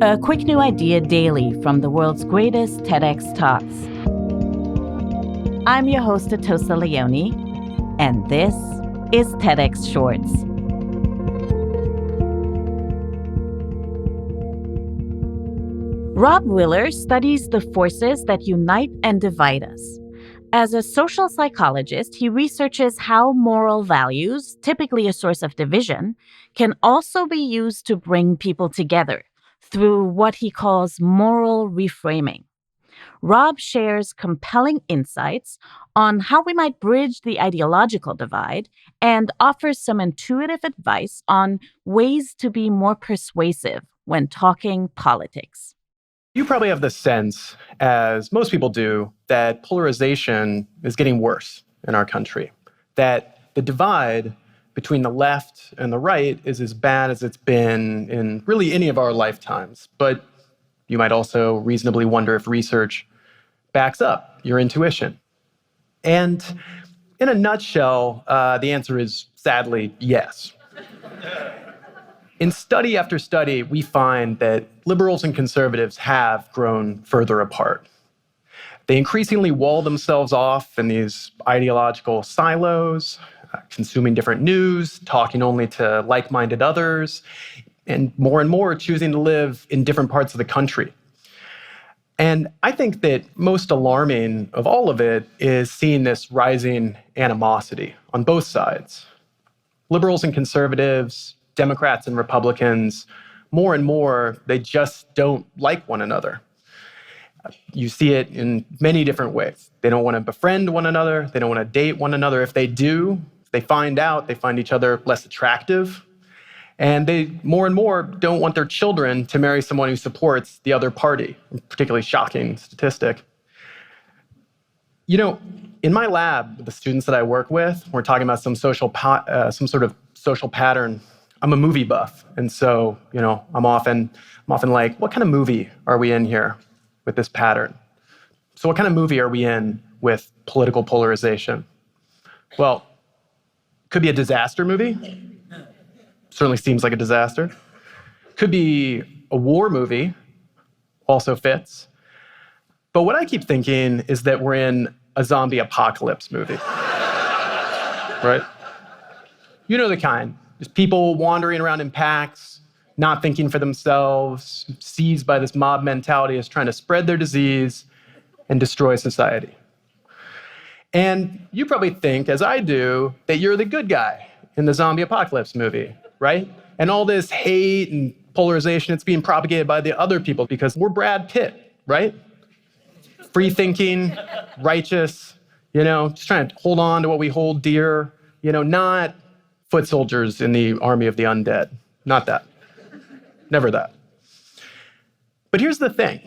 A quick new idea daily from the world's greatest TEDx talks. I'm your host, Atossa Leoni, and this is TEDx Shorts. Robb Willer studies the forces that unite and divide us. As a social psychologist, he researches how moral values, typically a source of division, can also be used to bring people together through what he calls moral reframing. Robb shares compelling insights on how we might bridge the ideological divide and offers some intuitive advice on ways to be more persuasive when talking politics. You probably have the sense, as most people do, that polarization is getting worse in our country, that the divide between the left and the right is as bad as it's been in really any of our lifetimes. But you might also reasonably wonder if research backs up your intuition. And in a nutshell, the answer is sadly yes. In study after study, we find that liberals and conservatives have grown further apart. They increasingly wall themselves off in these ideological silos, consuming different news, talking only to like-minded others, and more choosing to live in different parts of the country. And I think that most alarming of all of it is seeing this rising animosity on both sides. Liberals and conservatives, Democrats and Republicans, more and more, they just don't like one another. You see it in many different ways. They don't want to befriend one another. They don't want to date one another. If they do, they find each other less attractive. And they more and more don't want their children to marry someone who supports the other party, a particularly shocking statistic. You know, in my lab, the students that I work with, we're talking about some sort of social pattern. I'm a movie buff, and so, I'm often like, what kind of movie are we in here with this pattern? So what kind of movie are we in with political polarization? Well, could be a disaster movie. Certainly seems like a disaster. Could be a war movie, also fits. But what I keep thinking is that we're in a zombie apocalypse movie, right? You know the kind. Just people wandering around in packs, not thinking for themselves, seized by this mob mentality as trying to spread their disease and destroy society. And you probably think, as I do, that you're the good guy in the zombie apocalypse movie, right? And all this hate and polarization, it's being propagated by the other people because we're Brad Pitt, right? Free-thinking, righteous, just trying to hold on to what we hold dear, not foot soldiers in the army of the undead. Not that. Never that. But here's the thing.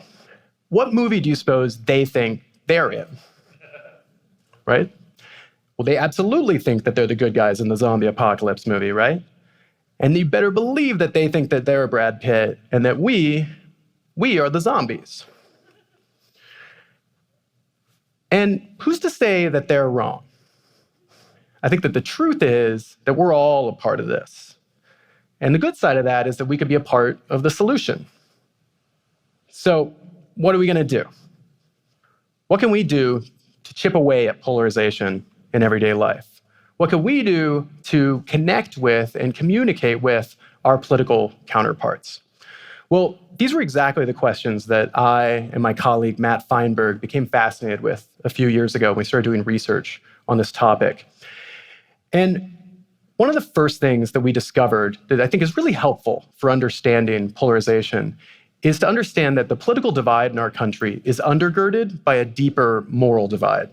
What movie do you suppose they think they're in? Right? Well, they absolutely think that they're the good guys in the zombie apocalypse movie, right? And you better believe that they think that they're Brad Pitt and that we are the zombies. And who's to say that they're wrong? I think that the truth is that we're all a part of this. And the good side of that is that we could be a part of the solution. So what are we going to do? What can we do to chip away at polarization in everyday life? What can we do to connect with and communicate with our political counterparts? Well, these were exactly the questions that I and my colleague Matt Feinberg became fascinated with a few years ago when we started doing research on this topic. And one of the first things that we discovered that I think is really helpful for understanding polarization is to understand that the political divide in our country is undergirded by a deeper moral divide.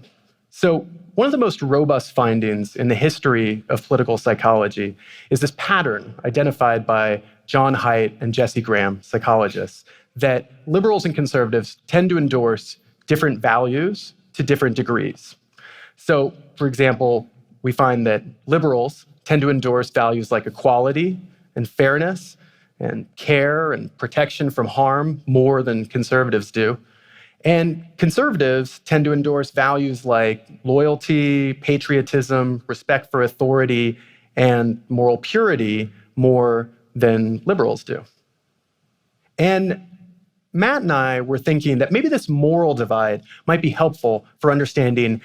So one of the most robust findings in the history of political psychology is this pattern identified by John Haidt and Jesse Graham, psychologists, that liberals and conservatives tend to endorse different values to different degrees. So, for example, we find that liberals tend to endorse values like equality and fairness and care and protection from harm more than conservatives do. And conservatives tend to endorse values like loyalty, patriotism, respect for authority, and moral purity more than liberals do. And Matt and I were thinking that maybe this moral divide might be helpful for understanding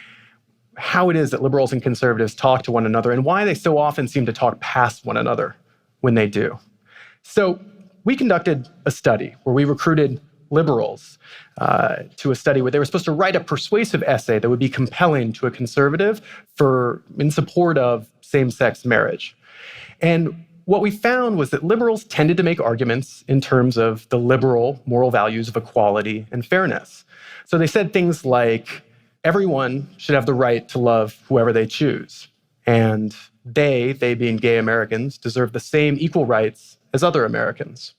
how it is that liberals and conservatives talk to one another and why they so often seem to talk past one another when they do. So we conducted a study where we recruited liberals to a study where they were supposed to write a persuasive essay that would be compelling to a conservative in support of same-sex marriage. And what we found was that liberals tended to make arguments in terms of the liberal moral values of equality and fairness. So they said things like, everyone should have the right to love whoever they choose. And they being gay Americans, deserve the same equal rights as other Americans.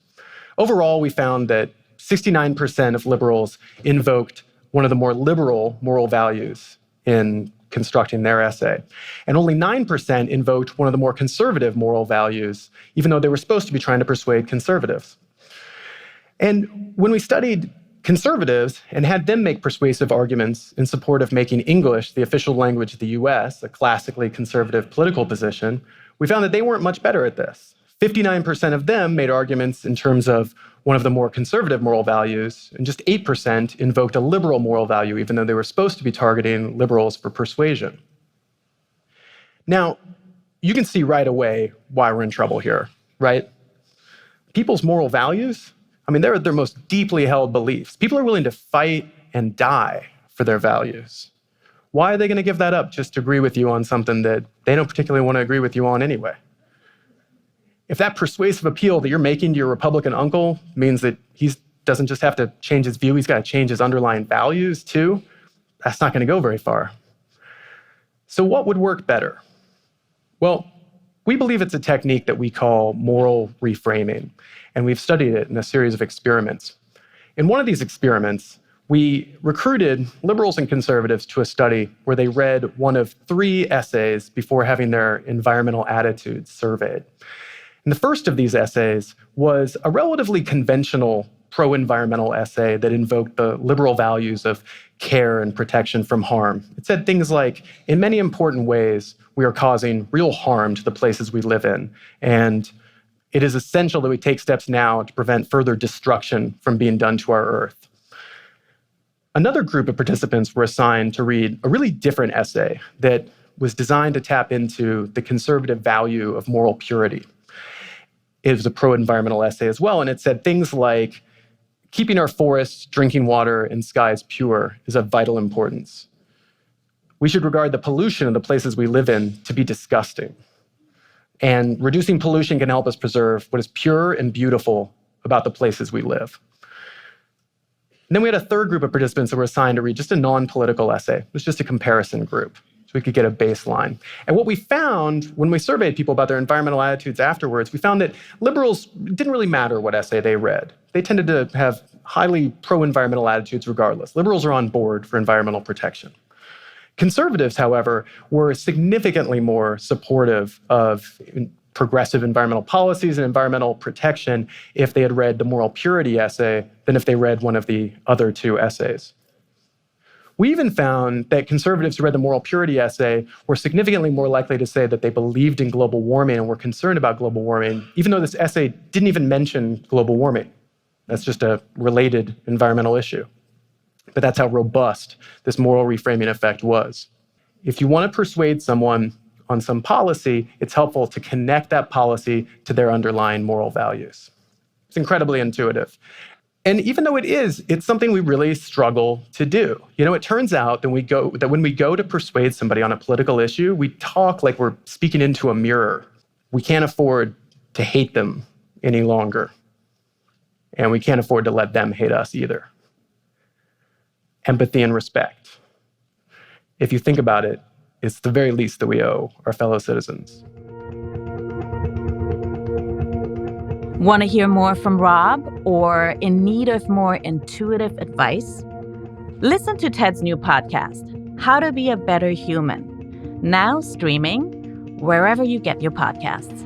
Overall, we found that 69% of liberals invoked one of the more liberal moral values in constructing their essay. And only 9% invoked one of the more conservative moral values, even though they were supposed to be trying to persuade conservatives. And when we studied conservatives and had them make persuasive arguments in support of making English the official language of the US, a classically conservative political position, we found that they weren't much better at this. 59% of them made arguments in terms of one of the more conservative moral values, and just 8% invoked a liberal moral value, even though they were supposed to be targeting liberals for persuasion. Now, you can see right away why we're in trouble here, right? People's moral values, they're their most deeply held beliefs. People are willing to fight and die for their values. Why are they going to give that up just to agree with you on something that they don't particularly want to agree with you on anyway? If that persuasive appeal that you're making to your Republican uncle means that he doesn't just have to change his view, he's got to change his underlying values too, that's not going to go very far. So what would work better? Well, we believe it's a technique that we call moral reframing, and we've studied it in a series of experiments. In one of these experiments, we recruited liberals and conservatives to a study where they read one of 3 essays before having their environmental attitudes surveyed. And the first of these essays was a relatively conventional pro-environmental essay that invoked the liberal values of care and protection from harm. It said things like, in many important ways, we are causing real harm to the places we live in, and it is essential that we take steps now to prevent further destruction from being done to our Earth. Another group of participants were assigned to read a really different essay that was designed to tap into the conservative value of moral purity. It was a pro-environmental essay as well, and it said things like, keeping our forests, drinking water, and skies pure is of vital importance. We should regard the pollution of the places we live in to be disgusting. And reducing pollution can help us preserve what is pure and beautiful about the places we live. And then we had a third group of participants that were assigned to read just a non-political essay. It was just a comparison group, so we could get a baseline. And what we found when we surveyed people about their environmental attitudes afterwards, we found that liberals, it didn't really matter what essay they read. They tended to have highly pro-environmental attitudes regardless. Liberals are on board for environmental protection. Conservatives, however, were significantly more supportive of progressive environmental policies and environmental protection if they had read the moral purity essay than if they read one of the other 2 essays. We even found that conservatives who read the moral purity essay were significantly more likely to say that they believed in global warming and were concerned about global warming, even though this essay didn't even mention global warming. That's just a related environmental issue. But that's how robust this moral reframing effect was. If you want to persuade someone on some policy, it's helpful to connect that policy to their underlying moral values. It's incredibly intuitive. And even though it's something we really struggle to do. It turns out that when we go to persuade somebody on a political issue, we talk like we're speaking into a mirror. We can't afford to hate them any longer. And we can't afford to let them hate us either. Empathy and respect. If you think about it, it's the very least that we owe our fellow citizens. Want to hear more from Robb or in need of more intuitive advice? Listen to Ted's new podcast, How to Be a Better Human, now streaming wherever you get your podcasts.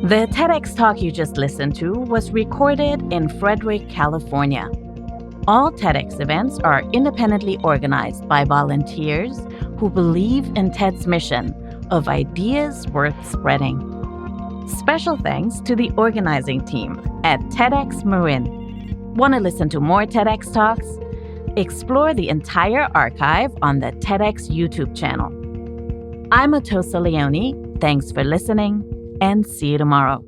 The TEDx talk you just listened to was recorded in Frederick, California. All TEDx events are independently organized by volunteers who believe in TED's mission of ideas worth spreading. Special thanks to the organizing team at TEDxMarin. Want to listen to more TEDx talks? Explore the entire archive on the TEDx YouTube channel. I'm Atossa Leoni. Thanks for listening, and see you tomorrow.